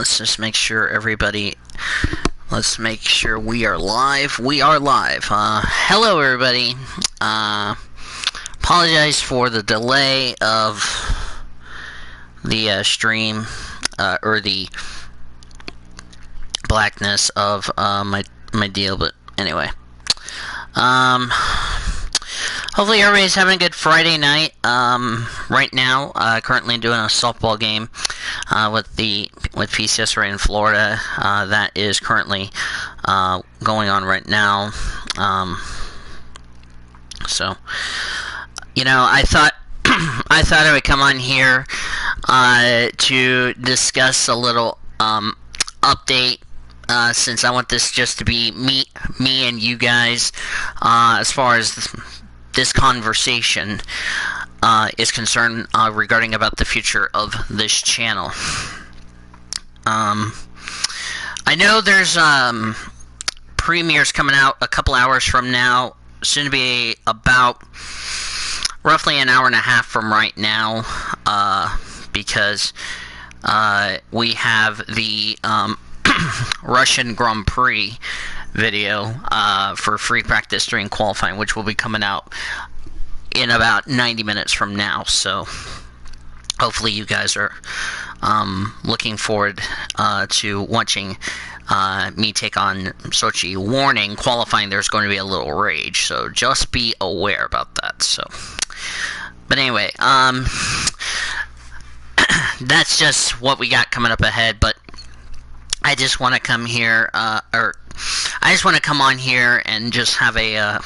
let's just make sure let's make sure we are live. We are live. Hello everybody. Apologize for the delay of the stream, or the blackness of my deal, but anyway. Hopefully everybody's having a good Friday night. Right now, currently doing a softball game with PCSRA in Florida. That is currently going on right now. So, you know, I thought I would come on here to discuss a little update. Since I want this just to be me and you guys, as far as this conversation is concerned, regarding about the future of this channel. I know there's premieres coming out a couple hours from now, soon to be about roughly an hour and a half from right now, because we have the Russian Grand Prix video for free practice during qualifying, which will be coming out in about 90 minutes from now. So hopefully you guys are looking forward to watching me take on Sochi. Warning, qualifying, there's going to be a little rage, so just be aware about that. So, but anyway, that's just what we got coming up ahead. But I just want to come here, I just want to come on here and just have a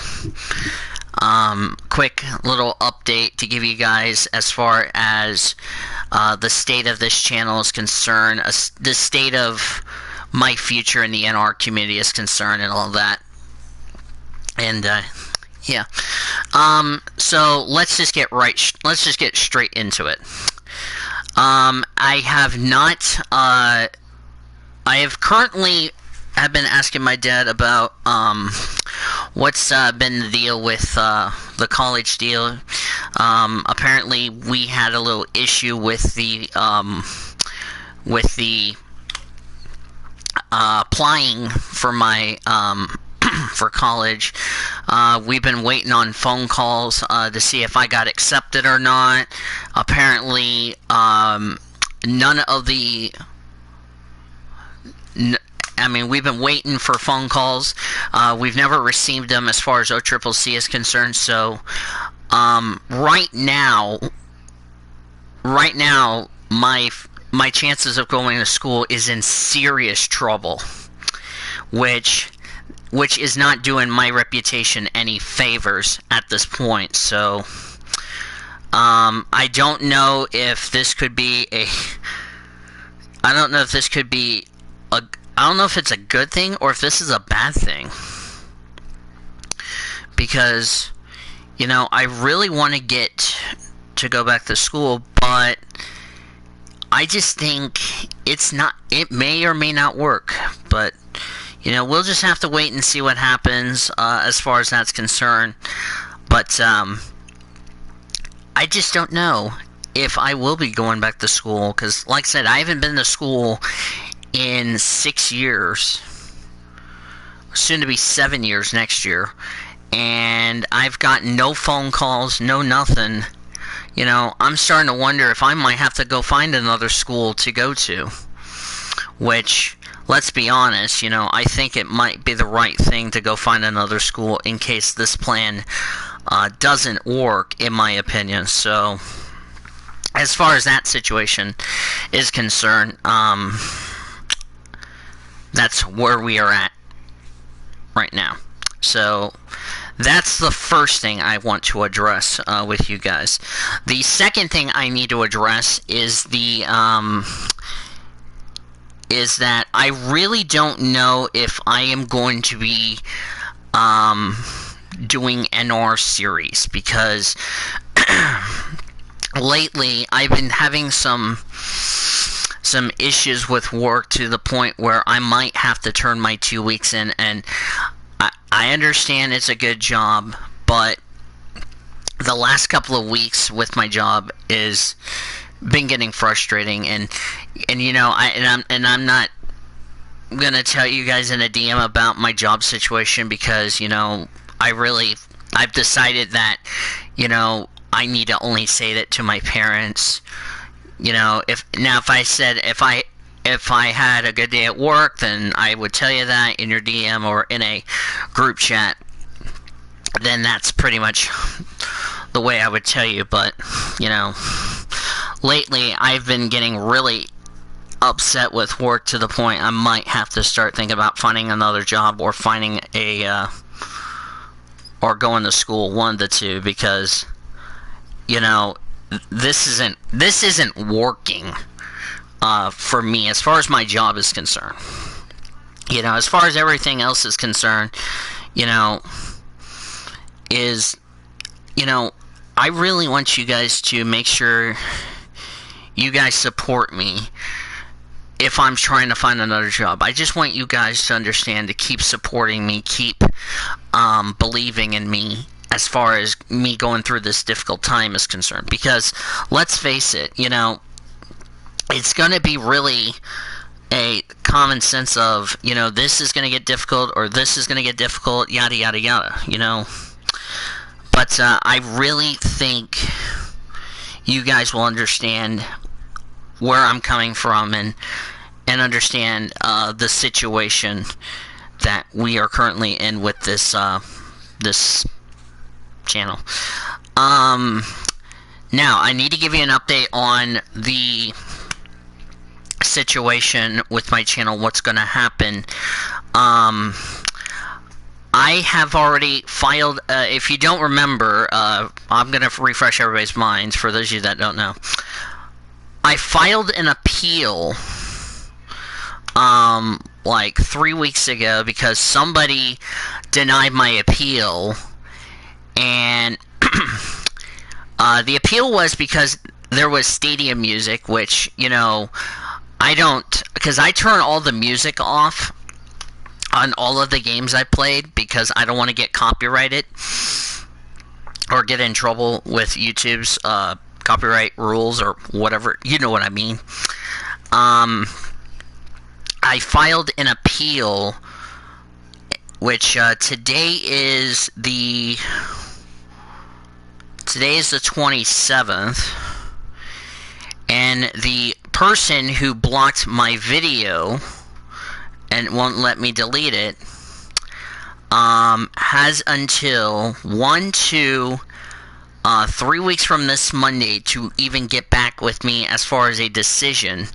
quick little update to give you guys as far as the state of this channel is concerned, the state of my future in the NR community is concerned, and all that. And yeah, so let's just get straight into it. I have currently been asking my dad about what's been the deal with the college deal. Apparently we had a little issue with the applying for my for college. We've been waiting on phone calls to see if I got accepted or not. Apparently none of the we've been waiting for phone calls. We've never received them as far as OCCC is concerned. So, right now, my chances of going to school is in serious trouble, which is not doing my reputation any favors at this point. So, I don't know if this could be I don't know if it's a good thing or if this is a bad thing. Because, you know, I really want to go back to school, but I just think it may or may not work. But, you know, we'll just have to wait and see what happens as far as that's concerned. But I just don't know if I will be going back to school, because, like I said, I haven't been to school in 6 years, soon to be 7 years next year, and I've gotten no phone calls, no nothing. You know, I'm starting to wonder if I might have to go find another school to go to, which, let's be honest, you know, I think it might be the right thing to go find another school in case this plan doesn't work, in my opinion. So, as far as that situation is concerned, that's where we are at right now. So that's the first thing I want to address with you guys. The second thing I need to address is is that I really don't know if I am going to be doing NR series, because lately I've been having some issues with work to the point where I might have to turn my 2 weeks in, and I understand it's a good job, but the last couple of weeks with my job is been getting frustrating, and you know, I'm not gonna tell you guys in a DM about my job situation, because, you know, I've decided that, you know, I need to only say that to my parents. You know, if I had a good day at work, then I would tell you that in your DM or in a group chat. Then that's pretty much the way I would tell you. But, you know, lately I've been getting really upset with work to the point I might have to start thinking about finding another job or finding or going to school, one of the two, because, you know, this isn't working for me as far as my job is concerned. You know, as far as everything else is concerned, you know, I really want you guys to make sure you guys support me if I'm trying to find another job. I just want you guys to understand, to keep supporting me, keep believing in me as far as me going through this difficult time is concerned. Because, let's face it, you know, it's going to be really a common sense of, you know, this is going to get difficult, or this is going to get difficult, yada, yada, yada, you know. But I really think you guys will understand where I'm coming from, and understand the situation that we are currently in with this this channel. Now, I need to give you an update on the situation with my channel, what's going to happen. I have already filed, if you don't remember, I'm going to refresh everybody's minds for those of you that don't know. I filed an appeal like 3 weeks ago, because somebody denied my appeal, and the appeal was because there was stadium music, which, you know, I don't, because I turn all the music off on all of the games I played, because I don't want to get copyrighted or get in trouble with YouTube's copyright rules or whatever, you know what I mean. I filed an appeal, which today is the 27th, and the person who blocked my video and won't let me delete it has until 3 weeks from this Monday to even get back with me as far as a decision.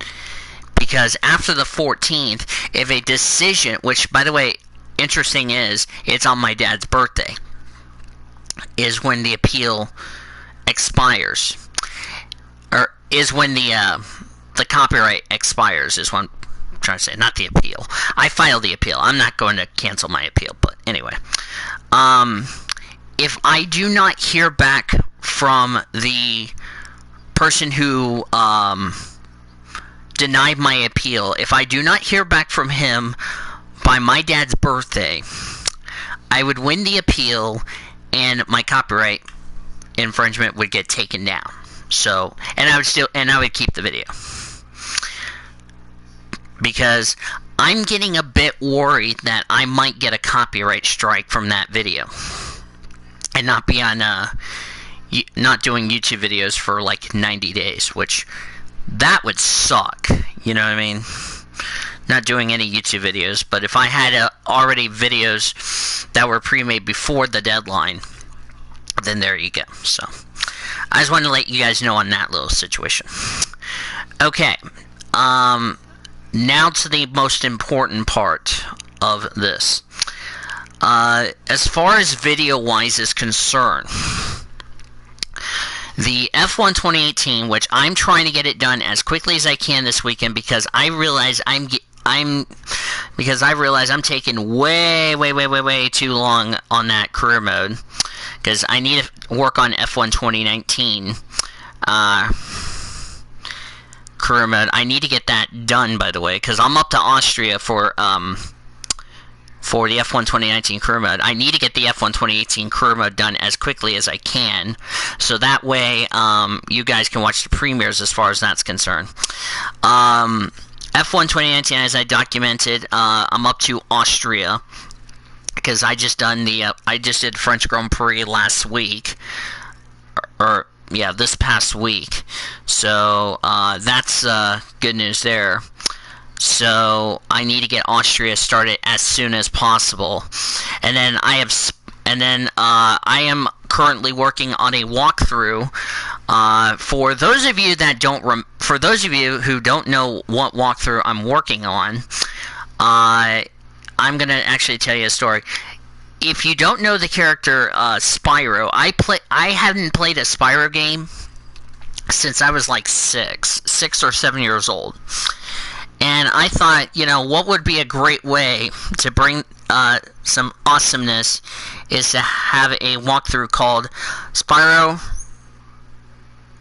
Because after the 14th, if a decision, which, by the way, interesting is, it's on my dad's birthday, is when the appeal expires. Or is when the copyright expires, is what I'm trying to say, not the appeal. I filed the appeal. I'm not going to cancel my appeal, but anyway. If I do not hear back from the person who denied my appeal, if I do not hear back from him by my dad's birthday, I would win the appeal, and my copyright infringement would get taken down. So, and I would keep the video, because I'm getting a bit worried that I might get a copyright strike from that video and not be on not doing YouTube videos for like 90 days, which that would suck, you know what I mean? Not doing any YouTube videos. But if I had already videos that were pre-made before the deadline, then there you go. So I just wanted to let you guys know on that little situation. Okay, now to the most important part of this. As far as video-wise is concerned, the F1 2018, which I'm trying to get it done as quickly as I can this weekend, because I realize I'm taking way too long on that career mode, because I need to work on F1 2019 career mode. I need to get that done, by the way, because I'm up to Austria for for the F1 2019 career mode. I need to get the F1 2018 career mode done as quickly as I can, so that way you guys can watch the premieres as far as that's concerned. F1 2019, as I documented, I'm up to Austria, because I just did French Grand Prix last week, or yeah, this past week. So that's good news there. So I need to get Austria started as soon as possible, and then I am currently working on a walkthrough. For those of you who don't know what walkthrough I'm working on, I'm gonna actually tell you a story. If you don't know the character Spyro, I haven't played a Spyro game since I was like 6 or 7 years old. And I thought, what would be a great way to bring some awesomeness is to have a walkthrough called Spyro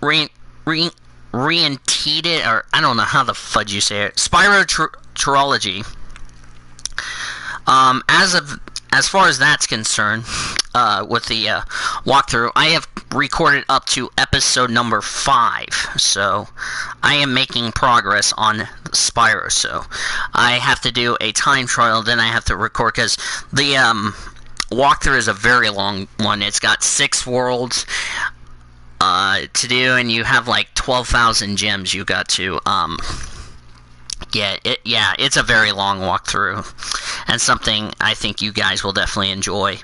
Reinteated, or I don't know how the fudge you say it, Spyro Trilogy. As far as that's concerned, with the walkthrough, I have recorded up to episode number 5, so I am making progress on Spyro. So I have to do a time trial, then I have to record, because the walkthrough is a very long one. It's got 6 worlds to do, and you have like 12,000 gems you got to it's a very long walkthrough, and something I think you guys will definitely enjoy,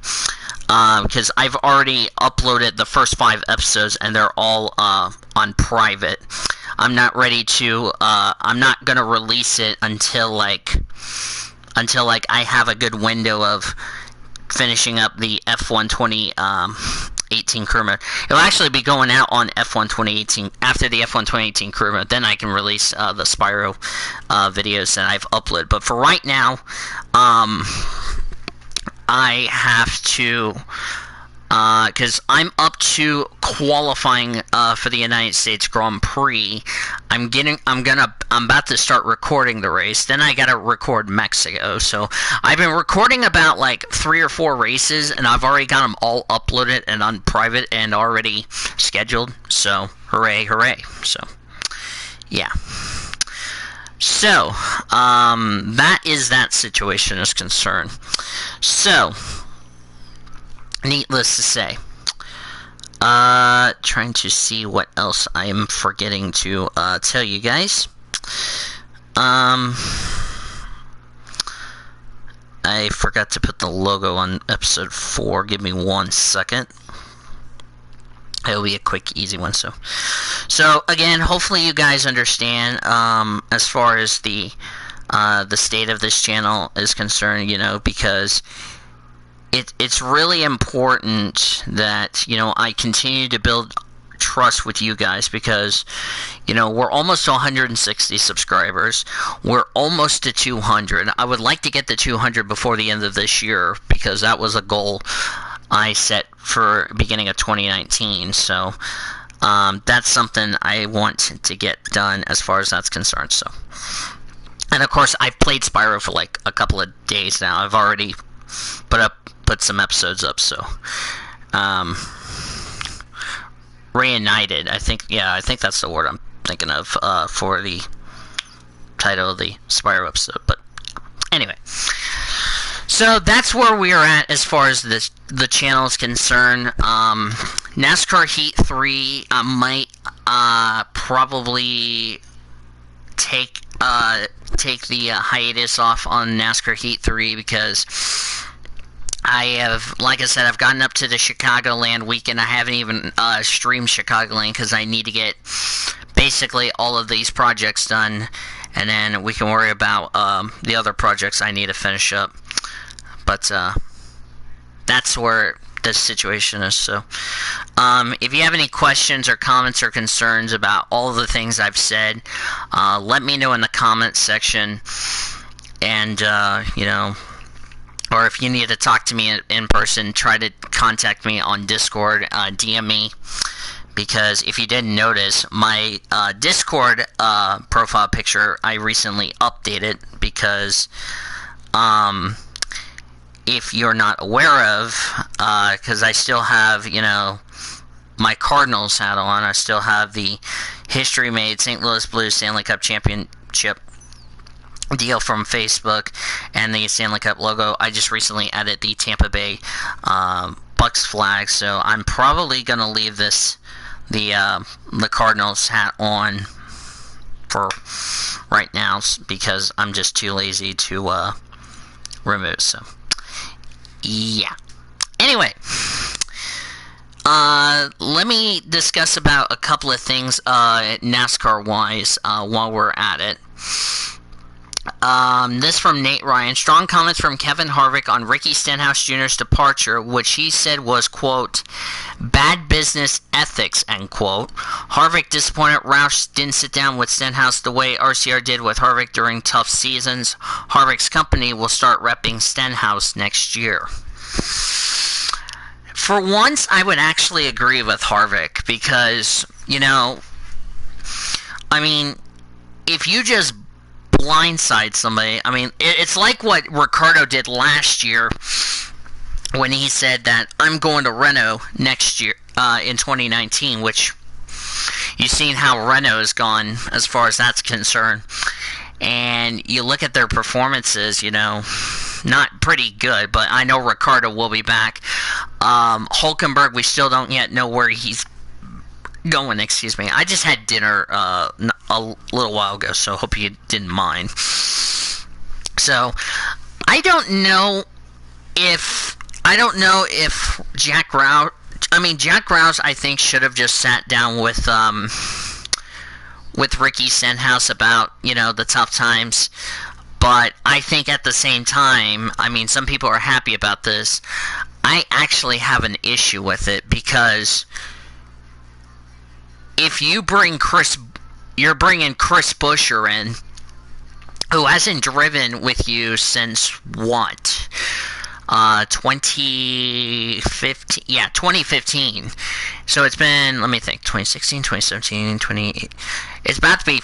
because I've already uploaded the first 5 episodes, and they're all on private. I'm not ready to I'm not gonna release it until I have a good window of finishing up the F1 2018 career mode. It'll actually be going out on F1 2018 after the F1 2018 career mode. Then I can release the Spyro videos that I've uploaded. But for right now, I have to, because I'm up to qualifying for the United States Grand Prix. I'm about to start recording the race. Then I gotta record Mexico. So I've been recording about like 3 or 4 races, and I've already got them all uploaded and on private and already scheduled. So hooray, hooray! So yeah. So that is that situation is concerned. So, needless to say, trying to see what else I am forgetting to tell you guys. I forgot to put the logo on episode 4. Give me 1 second. It'll be a quick, easy one. So again, hopefully you guys understand as far as the state of this channel is concerned. Because it's really important that I continue to build trust with you guys, because we're almost to 160 subscribers. We're almost to 200. I would like to get to 200 before the end of this year, because that was a goal I set for beginning of 2019. So that's something I want to get done as far as that's concerned. So, and of course, I've played Spyro for like a couple of days now. I've already put some episodes up. So reunited, I think that's the word I'm thinking of for the title of the Spyro episode. But anyway, so that's where we are at as far as the channel is concerned. NASCAR Heat 3, I might probably take the hiatus off on NASCAR Heat 3, because I have, like I said, I've gotten up to the Chicagoland weekend. I haven't even streamed Chicagoland, because I need to get basically all of these projects done, and then we can worry about the other projects I need to finish up. But that's where this situation is. So if you have any questions or comments or concerns about all the things I've said, let me know in the comments section. And or if you need to talk to me in person, try to contact me on Discord, DM me. Because if you didn't notice, my Discord profile picture I recently updated, because if you're not aware of, because I still have, my Cardinals hat on. I still have the history-made St. Louis Blues Stanley Cup championship deal from Facebook and the Stanley Cup logo. I just recently added the Tampa Bay Bucks flag, so I'm probably going to leave the Cardinals hat on for right now because I'm just too lazy to remove. So yeah. Anyway, let me discuss about a couple of things NASCAR wise while we're at it. This from Nate Ryan. Strong comments from Kevin Harvick on Ricky Stenhouse Jr.'s departure, which he said was, quote, bad business ethics, end quote. Harvick disappointed Roush didn't sit down with Stenhouse the way RCR did with Harvick during tough seasons. Harvick's company will start repping Stenhouse next year. For once, I would actually agree with Harvick because, if you just blindside somebody, it's like what Ricciardo did last year when he said that I'm going to Renault next year in 2019, which you've seen how Renault has gone as far as that's concerned. And you look at their performances, not pretty good, but I know Ricciardo will be back. Hulkenberg, we still don't yet know where he's going, excuse me. I just had dinner a little while ago, so hope you didn't mind. So, I don't know if Jack Roush, I think, should have just sat down with Ricky Stenhouse about, the tough times. But I think at the same time, some people are happy about this. I actually have an issue with it because if you bring you're bringing Chris Buescher in, who hasn't driven with you since what? 2015. Yeah, 2015. So it's been, let me think, 2016, 2017, it's about to be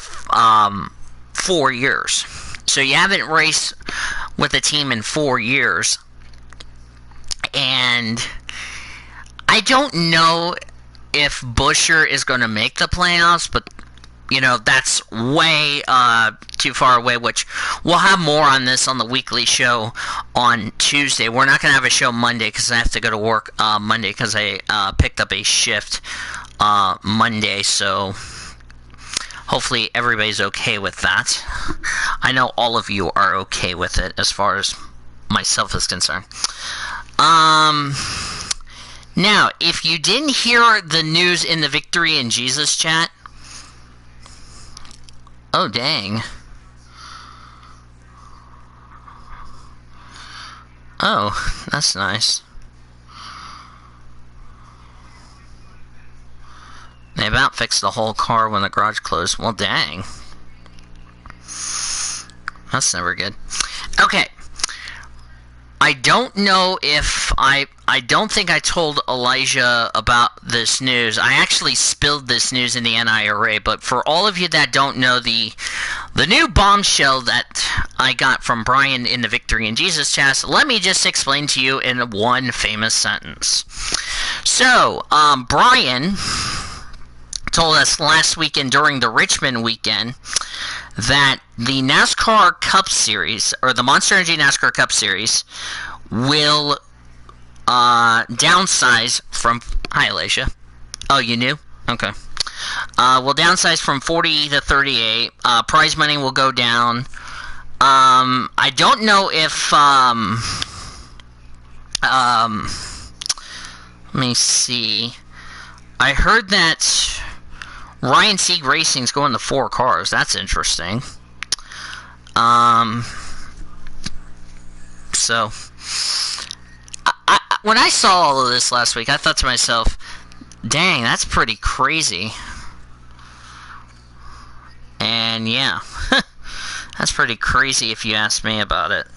4 years. So you haven't raced with a team in 4 years. And I don't know if Buescher is going to make the playoffs, but that's way too far away, which we'll have more on this on the weekly show on Tuesday. We're not going to have a show Monday because I have to go to work Monday because I picked up a shift Monday, so hopefully everybody's okay with that. I know all of you are okay with it as far as myself is concerned. Now, if you didn't hear the news in the Victory in Jesus chat, oh dang. Oh, that's nice. They about fixed the whole car when the garage closed. Well, dang. That's never good. Okay. I don't know if I don't think I told Elijah about this news. I actually spilled this news in the NIRA, but for all of you that don't know, the new bombshell that I got from Brian in the Victory in Jesus chat, let me just explain to you in one famous sentence. So, Brian told us last weekend during the Richmond weekend that the NASCAR Cup Series, or the Monster Energy NASCAR Cup Series, will downsize from... Hi, Alicia. Oh, you knew? Okay. Will downsize from 40 to 38. Prize money will go down. I don't know if... let me see. I heard that Ryan Sieg Racing's going to 4 cars. That's interesting. So, when I saw all of this last week, I thought to myself, dang, that's pretty crazy. And yeah, that's pretty crazy if you ask me about it.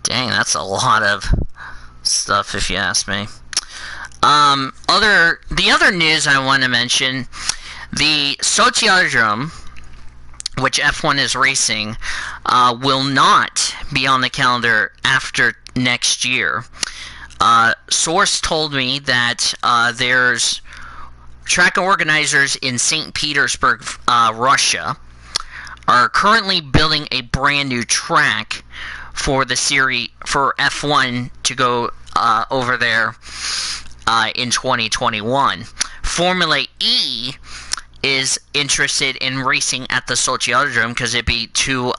Dang, that's a lot of stuff if you ask me. The other news I want to mention, the Sociodrome, which F1 is racing, will not be on the calendar after next year. Source told me that there's track organizers in St. Petersburg, Russia, are currently building a brand new track for the series for F1 to go over there in 2021. Formula E is interested in racing at the Sociodrome because it'd be 2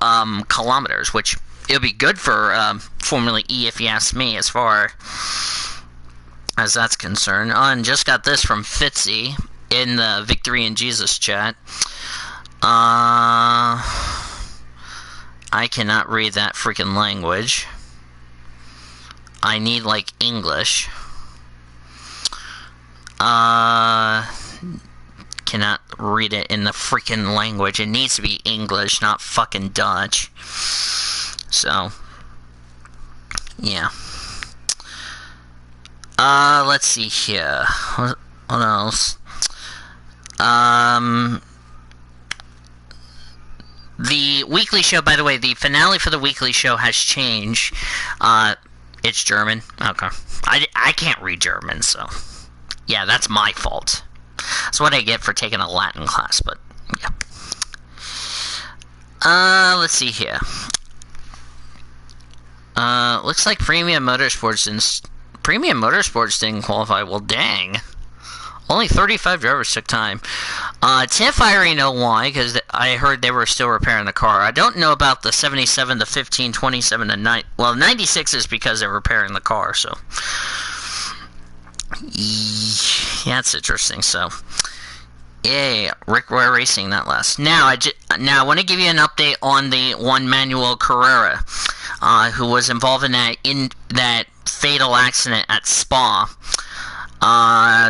kilometers, which it'll be good for Formula E if you ask me, as far as that's concerned. Oh, and just got this from Fitzy in the Victory in Jesus chat. I cannot read that freaking language. I need, like, English. Cannot read it in the freaking language. It needs to be English, not fucking Dutch. So, yeah. Let's see here. What else? The weekly show, by the way, the finale for the weekly show has changed. It's German. Okay. I can't read German, so yeah, that's my fault. That's what I get for taking a Latin class, but yeah. Let's see here. Looks like Premium Motorsports didn't qualify. Well, dang. Only 35 drivers took time. Tiff, I already know why, because I heard they were still repairing the car. I don't know about the 77, the 15, 27, and 9. Well, 96 is because they're repairing the car, so. Yeah, it's interesting, so. Yay, Rick Roy Racing, that last. Now, I want to give you an update on the one Manuel Carrera, who was involved in that fatal accident at Spa.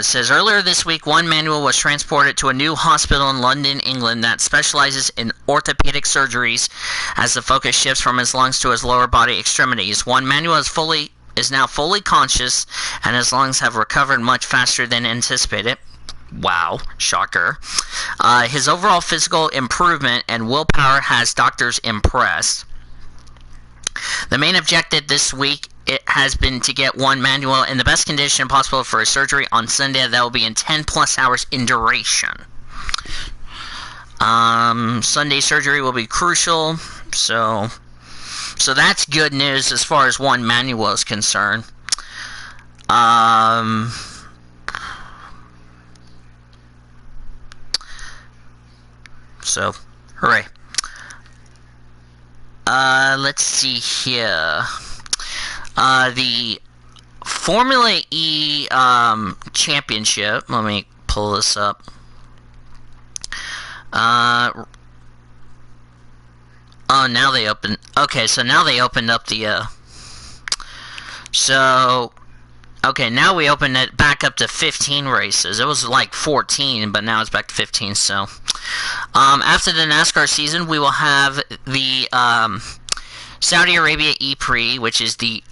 Says earlier this week, one Manuel was transported to a new hospital in London, England that specializes in orthopedic surgeries as the focus shifts from his lungs to his lower body extremities. One Manuel is now fully conscious, and his lungs have recovered much faster than anticipated. Wow, shocker. His overall physical improvement and willpower has doctors impressed. The main objective this week has been to get one Manuel in the best condition possible for a surgery on Sunday that will be in 10 plus hours in duration. Sunday surgery will be crucial, so that's good news as far as one Manuel is concerned. So, hooray. Let's see here. The Formula E championship. Let me pull this up. Oh, now they open. Okay, so now they opened up the. Okay, now we opened it back up to 15 races. It was like 14, but now it's back to 15. So, after the NASCAR season, we will have the Saudi Arabia E-Prix, which is the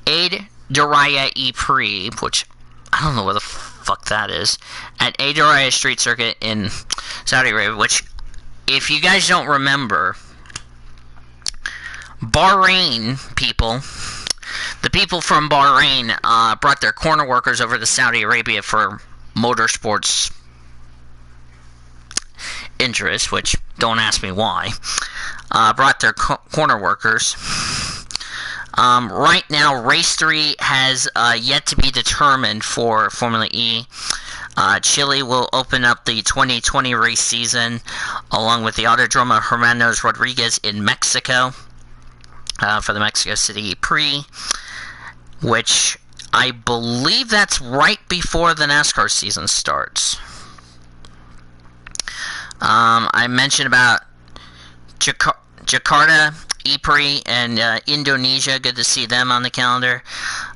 Eid Diriyah E-Prix, which I don't know what the fuck that is, at Eid Diriyah Street Circuit in Saudi Arabia, which, if you guys don't remember, Bahrain people, the people from Bahrain brought their corner workers over to Saudi Arabia for motorsports interest, which, don't ask me why, brought their corner workers. Right now, Race 3 has yet to be determined for Formula E. Chile will open up the 2020 race season, along with the Autodromo Hermanos Rodriguez in Mexico, for the Mexico City Prix, which I believe that's right before the NASCAR season starts. I mentioned about Jakarta E-Prix and Indonesia. Good to see them on the calendar.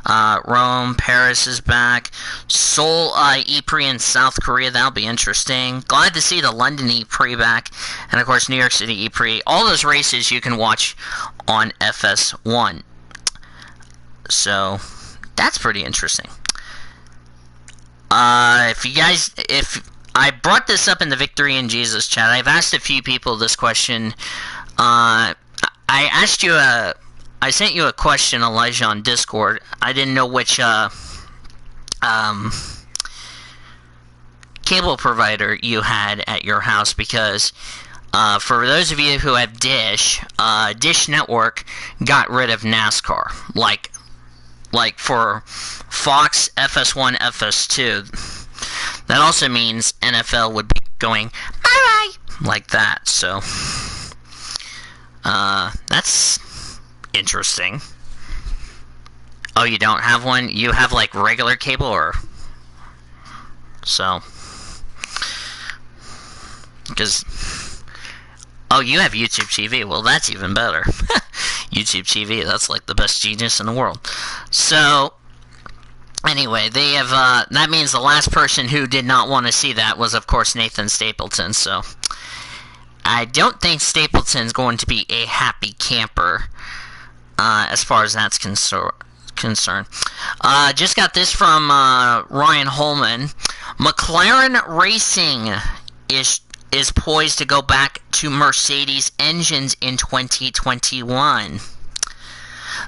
Rome, Paris is back. Seoul E-Prix in South Korea. That'll be interesting. Glad to see the London E-Prix back. And, of course, New York City E-Prix. All those races you can watch on FS1. So, that's pretty interesting. if I brought this up in the Victory in Jesus chat, I've asked a few people this question. I sent you a question, Elijah, on Discord. I didn't know which cable provider you had at your house, because for those of you who have Dish, Dish Network got rid of NASCAR. Like for Fox, FS1, FS2. That also means NFL would be going bye-bye like that. So that's interesting. Oh, you don't have one? You have like regular cable, or so? Because oh, you have YouTube TV. Well, that's even better. YouTube TV, that's like the best genius in the world. So anyway, they have that means the last person who did not want to see that was, of course, Nathan Stapleton. So I don't think Stapleton's going to be a happy camper as far as that's concerned. Just got this from Ryan Holman. McLaren Racing is poised to go back to Mercedes engines in 2021.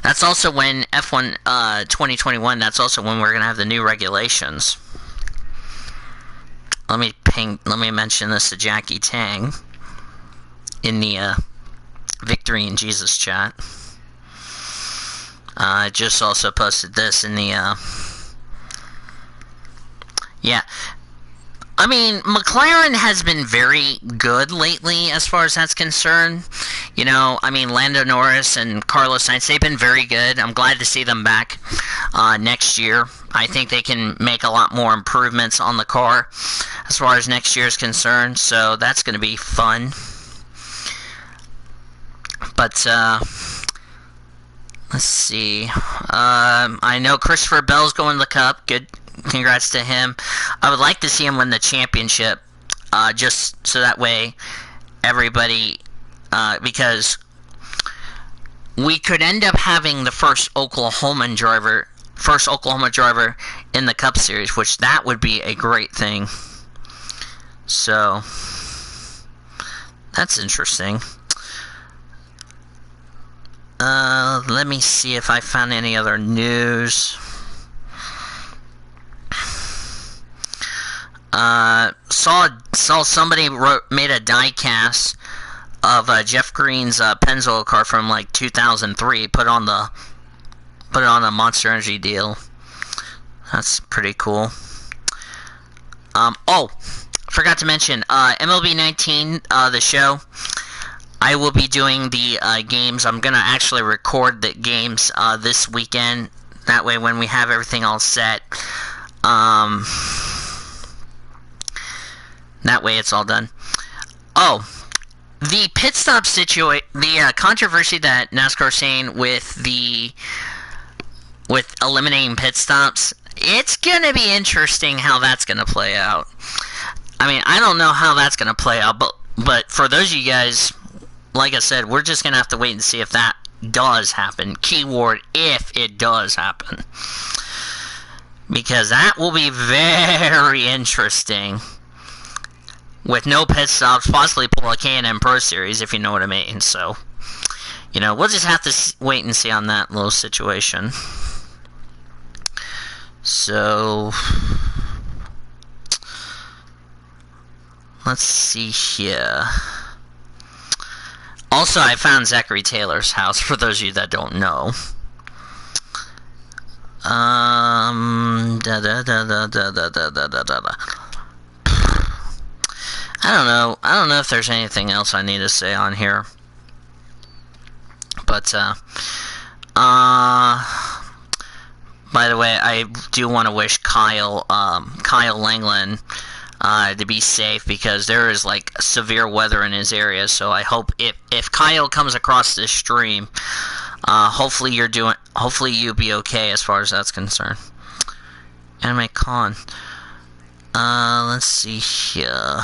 That's also when F1 2021, that's also when we're going to have the new regulations. Let me mention this to Jackie Tang in the Victory in Jesus chat. I just also posted this in the yeah. I mean, McLaren has been very good lately as far as that's concerned. You know, I mean, Lando Norris and Carlos Sainz, they've been very good. I'm glad to see them back next year. I think they can make a lot more improvements on the car as far as next year is concerned. So that's going to be fun. But, let's see. I know Christopher Bell's going to the Cup. Good. Congrats to him. I would like to see him win the championship, just so that way everybody, because we could end up having the first Oklahoma driver in the Cup Series, which that would be a great thing. So that's interesting. Let me see if I found any other news. Saw somebody made a die cast of Jeff Green's Pennzoil car from like 2003. Put on the Monster Energy deal. That's pretty cool. Oh, forgot to mention MLB 19, the show. I will be doing the games. I'm gonna actually record the games this weekend. That way, when we have everything all set, that way it's all done. Oh, the pit stop the controversy that NASCAR's saying with eliminating pit stops, it's gonna be interesting how that's gonna play out. I mean, I don't know how that's gonna play out, but for those of you guys, like I said, we're just gonna have to wait and see if that does happen. Keyword, if it does happen. Because that will be very interesting. With no pit stops, possibly pull a K&M Pro Series, if you know what I mean. So, you know, we'll just have to wait and see on that little situation. So, let's see here. Also, I found Zachary Taylor's house, for those of you that don't know. I don't know if there's anything else I need to say on here. But, by the way, I do want to wish Kyle Langland, to be safe, because there is, like, severe weather in his area. So I hope if Kyle comes across this stream, hopefully you'll be okay as far as that's concerned. Anime Con. Let's see here.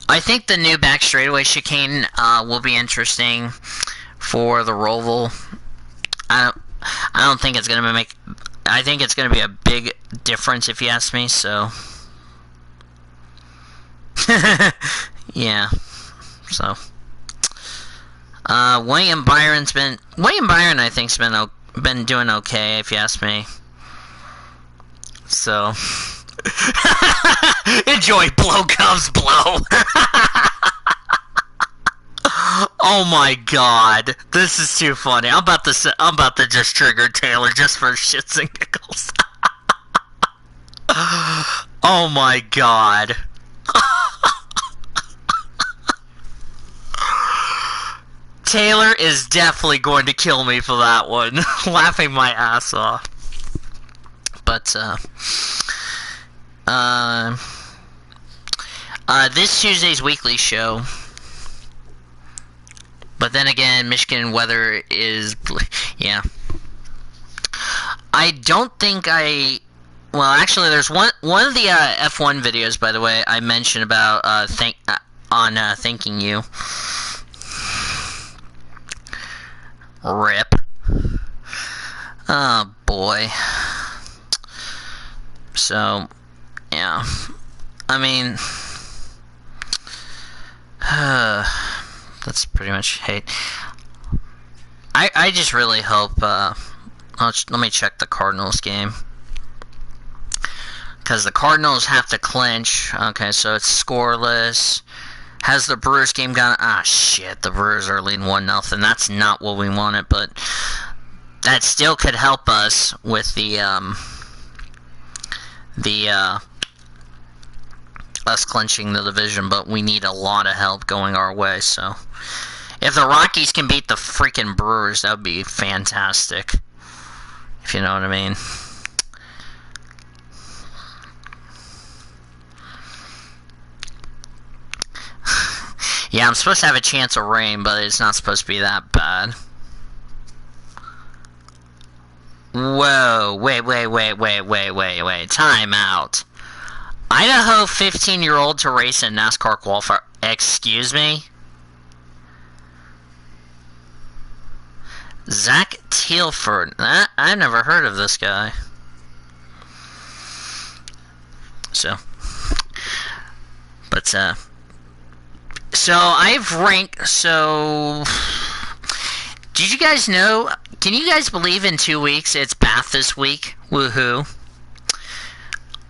I think the new back straightaway chicane will be interesting for the Roval. I don't think it's gonna make I think it's going to be a big difference if you ask me, so. Yeah. So. William Byron, I think's been doing okay, if you ask me. So. Enjoy blow Cubs blow. Oh my god, this is too funny. I'm about to just trigger Taylor just for shits and giggles. Oh my god. Taylor is definitely going to kill me for that one. Laughing my ass off. But this Tuesday's weekly show. But then again, Michigan weather is, yeah. I don't think well, actually, there's one of the F1 videos, by the way, I mentioned about thanking you. Rip. Oh boy. So, yeah. I mean, that's pretty much hate. I just really hope, let me check the Cardinals game. Because the Cardinals have to clinch. Okay, so it's scoreless. Has the Brewers game gone? Ah, shit, the Brewers are leading 1-0. That's not what we wanted, but that still could help us with the us clinching the division, but we need a lot of help going our way, so if the Rockies can beat the freaking Brewers, that would be fantastic, if you know what I mean. Yeah, I'm supposed to have a chance of rain, but it's not supposed to be that bad. Whoa, wait, time out. Idaho 15-year-old to race in NASCAR qualifier. Excuse me? Zach Tealford. I've never heard of this guy. So. But, so I've ranked, so. Did you guys know? Can you guys believe in 2 weeks it's Bathurst week? Woohoo.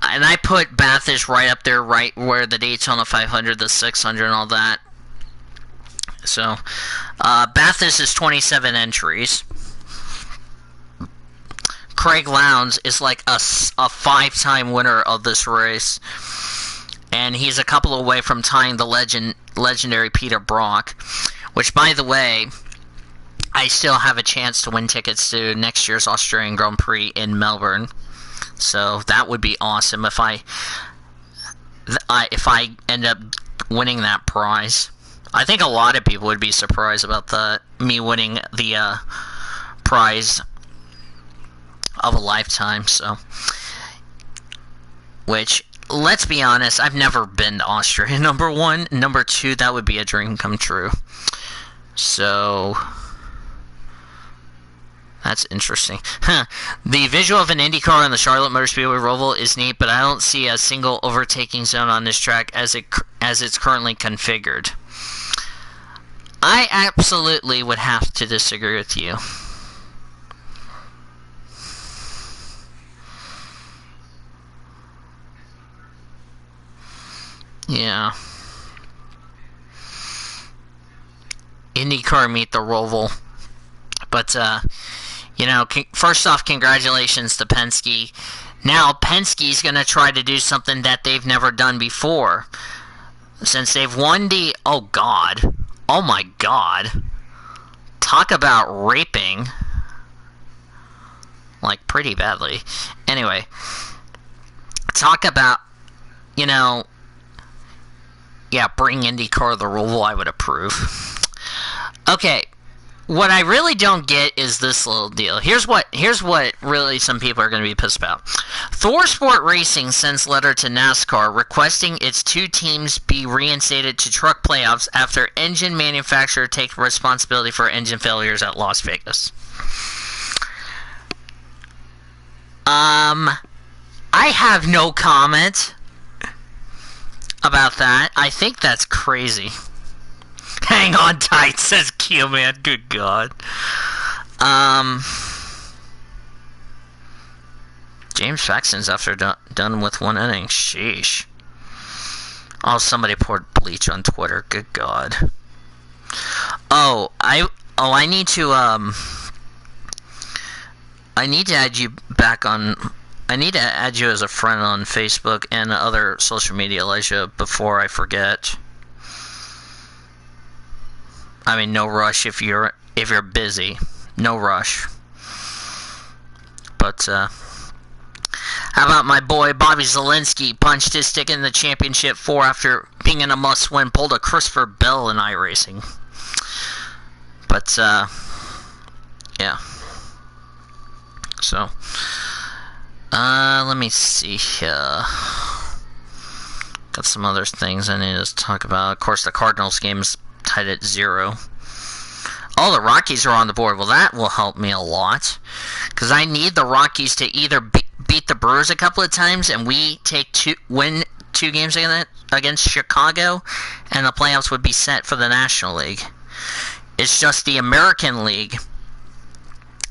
And I put Bathurst right up there, right where the Daytona 500, the 600, and all that. So, Bathurst is 27 entries. Craig Lowndes is like a 5-time winner of this race. And he's a couple away from tying the legendary Peter Brock. Which, by the way, I still have a chance to win tickets to next year's Australian Grand Prix in Melbourne. So that would be awesome if I end up winning that prize. I think a lot of people would be surprised about me winning the prize of a lifetime. So, which, let's be honest, I've never been to Austria. Number one, number two, that would be a dream come true. So. That's interesting. The visual of an Indy car on the Charlotte Motor Speedway Roval is neat, but I don't see a single overtaking zone on this track as it's currently configured. I absolutely would have to disagree with you. Yeah. IndyCar meet the Roval. But, you know, first off, congratulations to Penske. Now, Penske's going to try to do something that they've never done before. Since they've won the... Oh, God. Oh, my God. Talk about raping. Like, pretty badly. Anyway. Talk about, you know... Yeah, bring IndyCar the Roval, I would approve. Okay. What I really don't get is this little deal. Here's what really some people are going to be pissed about. Thor Sport Racing sends letter to NASCAR requesting its two teams be reinstated to truck playoffs after engine manufacturer takes responsibility for engine failures at Las Vegas. I have no comment about that. I think that's crazy. Hang on tight, says Q-Man. Good God. James Paxton's after done with one inning. Sheesh. Oh, somebody poured bleach on Twitter. Good God. I need to add you back on. I need to add you as a friend on Facebook and other social media, Elijah, before I forget. I mean, no rush if you're busy. No rush. But how about my boy Bobby Zielinski punched his ticket in the championship 4 after being in a must-win, pulled a Christopher Bell in iRacing. But yeah. So let me see here. Got some other things I need to talk about. Of course, the Cardinals game is tied at 0. Oh, the Rockies are on the board. Well, that will help me a lot. Because I need the Rockies to either beat the Brewers a couple of times and we win 2 games against Chicago, and the playoffs would be set for the National League. It's just the American League,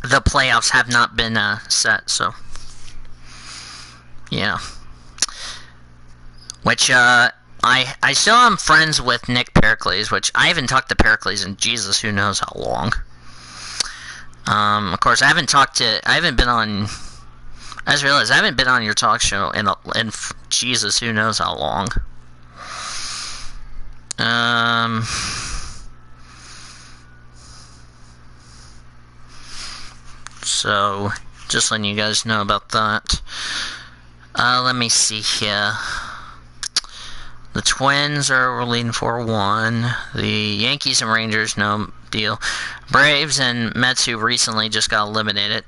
the playoffs have not been set, so yeah. Which I still am friends with Nick Pericles, which I haven't talked to Pericles in Jesus who knows how long. Of course, I haven't been on. I just realized I haven't been on your talk show in Jesus who knows how long. So just letting you guys know about that. Let me see here. The Twins are leading 4-1. The Yankees and Rangers, no deal. Braves and Mets, who recently just got eliminated.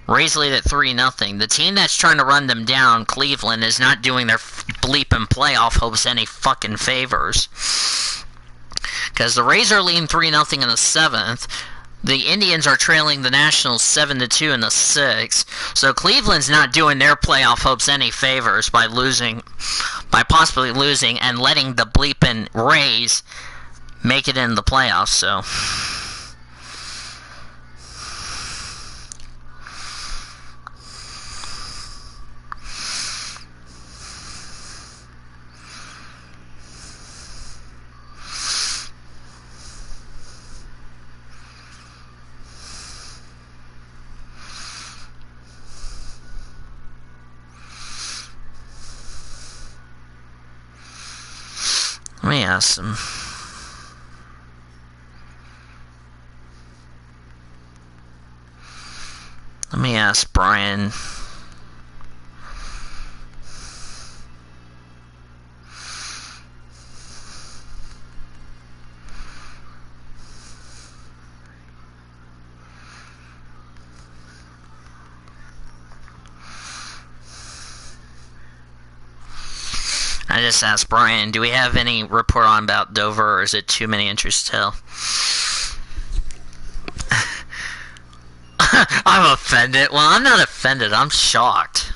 Rays lead at 3-0. The team that's trying to run them down, Cleveland, is not doing their bleeping playoff hopes any fucking favors. Because the Rays are leading 3-0 in the 7th. The Indians are trailing the Nationals 7-2 in the 6th. So Cleveland's not doing their playoff hopes any favors by possibly losing and letting the bleeping Rays make it in the playoffs. So let me ask him. Let me ask Brian. I just asked Brian, do we have any report on about Dover, or is it too many entries to tell? I'm offended. Well, I'm not offended. I'm shocked.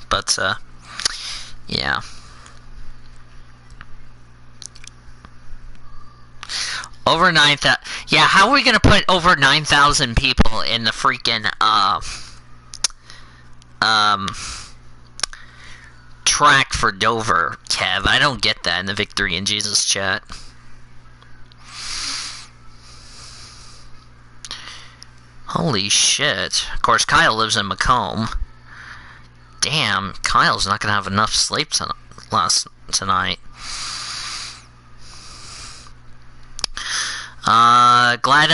But, yeah. Over 9,000. Yeah, how are we going to put over 9,000 people in the freaking, track for Dover, Kev? I don't get that in the Victory in Jesus chat. Holy shit. Of course, Kyle lives in Macomb. Damn, Kyle's not gonna have enough sleep tonight. Glad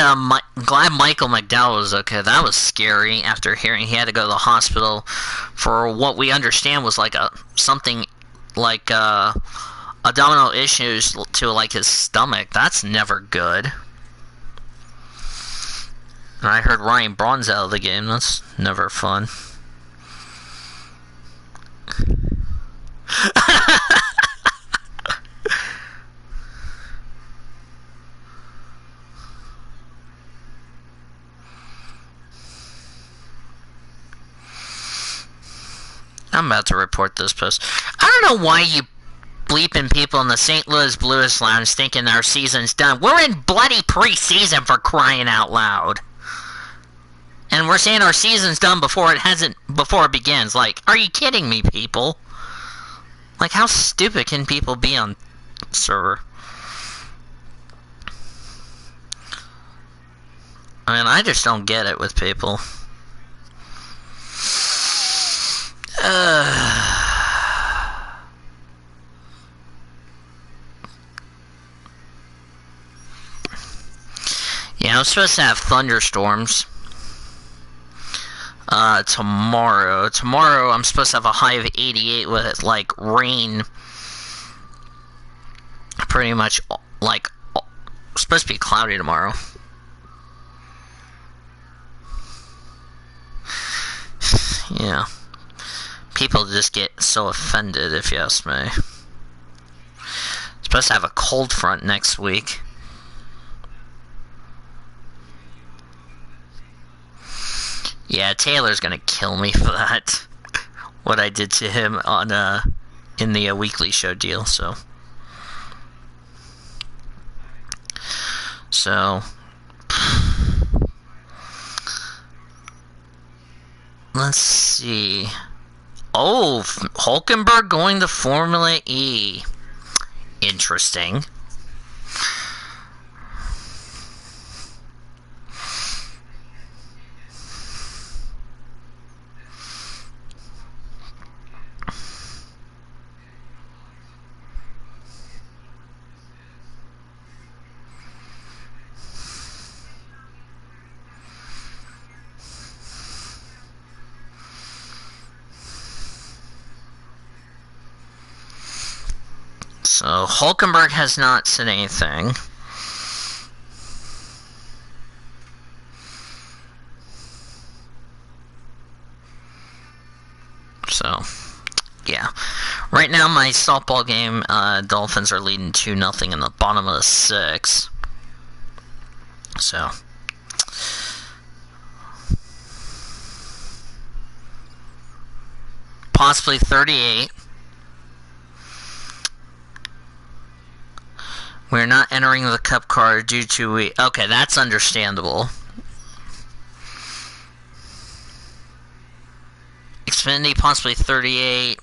Michael McDowell was okay. That was scary after hearing he had to go to the hospital for what we understand was like something like abdominal issues to like his stomach. That's never good. And I heard Ryan Braun's out of the game. That's never fun. I'm about to report this post. I don't know why you bleeping people in the St. Louis Blues Lounge thinking our season's done. We're in bloody preseason, for crying out loud. And we're saying our season's done before it begins. Like, are you kidding me, people? Like, how stupid can people be on server? I mean, I just don't get it with people. Yeah, I'm supposed to have thunderstorms tomorrow. Tomorrow I'm supposed to have a high of 88 with, like, rain pretty much, like, it's supposed to be cloudy tomorrow. Yeah. People just get so offended, if you ask me. Supposed to have a cold front next week. Yeah, Taylor's gonna kill me for that. What I did to him on in the weekly show deal, so let's see. Oh, Hulkenberg going to Formula E. Interesting. So, Hulkenberg has not said anything. So, yeah. Right now, my softball game, Dolphins are leading 2-0 in the bottom of the 6th. So, possibly 38. We're not entering the cup car due to... Okay, that's understandable. Xfinity, possibly 38.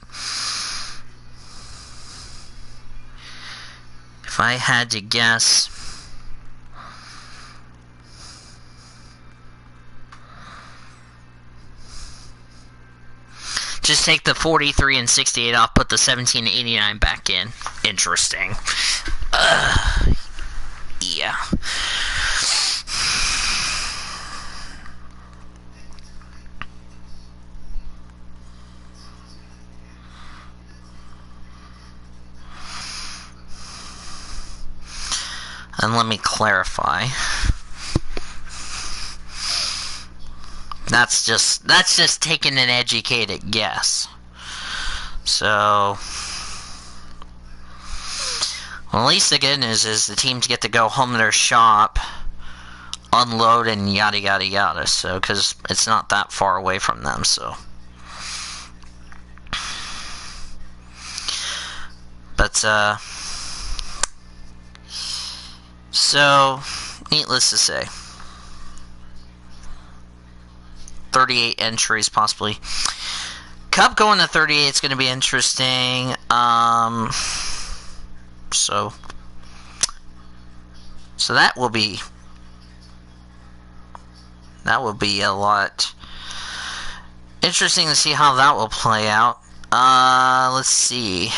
If I had to guess... Just take the 43 and 68 off, put the 1789 back in. Interesting. Yeah. And let me clarify. That's just taking an educated guess. So, well, at least the good news is the teams get to go home to their shop, unload, and yada yada yada. So, because it's not that far away from them. But so needless to say, 38 entries possibly. Cup going to 38 is going to be interesting. So that will be a lot interesting to see how that will play out. Let's see.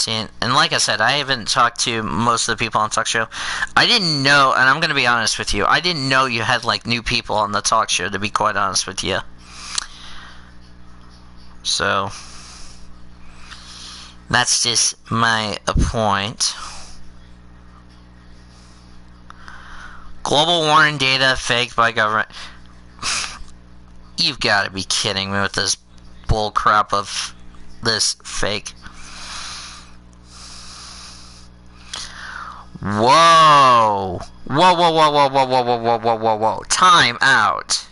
And like I said, I haven't talked to most of the people on the talk show. I didn't know, and I'm going to be honest with you, I didn't know you had, like, new people on the talk show, to be quite honest with you. So, that's just my point. Global warning data faked by government. You've got to be kidding me with this bull crap of this fake. Whoa. Whoa, whoa, whoa, whoa, whoa, whoa, whoa, whoa, whoa, whoa, whoa. Time out.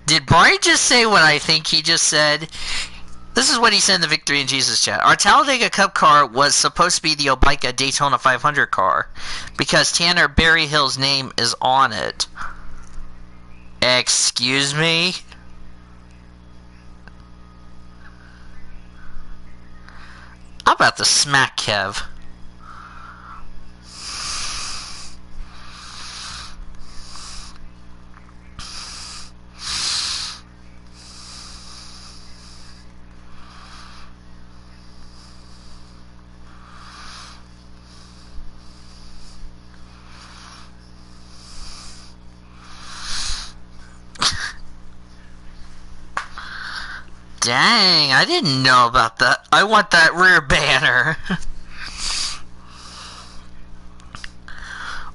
Did Brian just say what I think he just said? This is what he said in the Victory in Jesus chat. Our Talladega Cup car was supposed to be the Obica Daytona 500 car because Tanner Berryhill's name is on it. Excuse me? I'm about to smack Kev. Dang, I didn't know about that. I want that rear banner.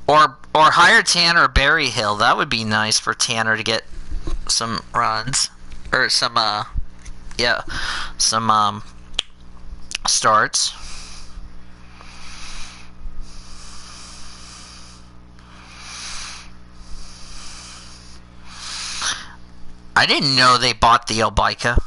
or hire Tanner Berryhill. That would be nice for Tanner to get some runs. Or some, yeah, some, starts. I didn't know they bought the Obica.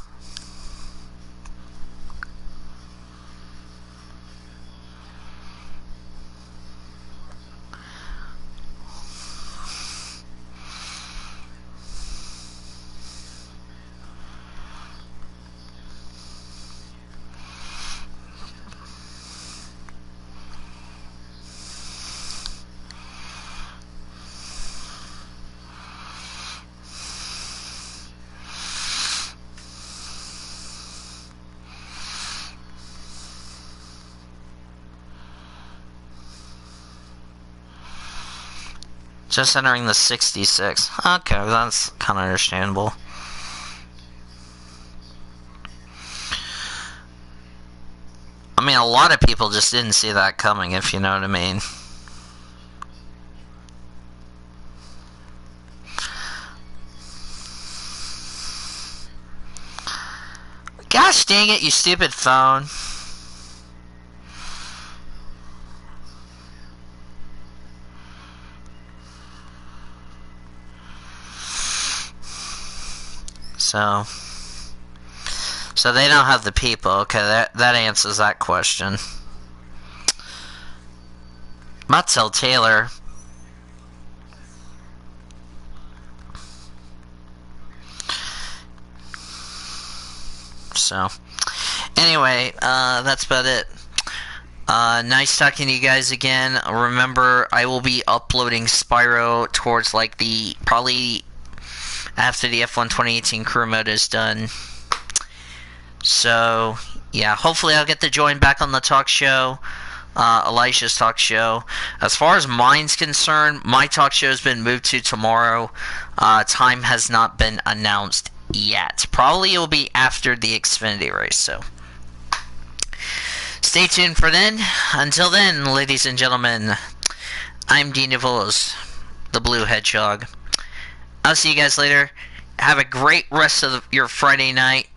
Just entering the 66. Okay, that's kind of understandable. I mean, a lot of people just didn't see that coming, if you know what I mean. Gosh dang it, you stupid phone. So they don't have the people. Okay, that answers that question. Matzel Taylor. So, anyway, that's about it. Nice talking to you guys again. Remember, I will be uploading Spyro towards like probably after the F1 2018 crew mode is done. So, yeah, hopefully I'll get to join back on the talk show, Elijah's talk show. As far as mine's concerned, my talk show has been moved to tomorrow. Time has not been announced yet. Probably it will be after the Xfinity race, so stay tuned for then. Until then, ladies and gentlemen, I'm Dean DeVos, the Blue Hedgehog. I'll see you guys later. Have a great rest of your Friday night.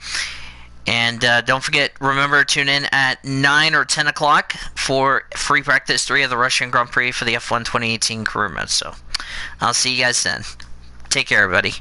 And don't forget, remember to tune in at 9 or 10 o'clock for free practice 3 of the Russian Grand Prix for the F1 2018 career mode. So I'll see you guys then. Take care, everybody.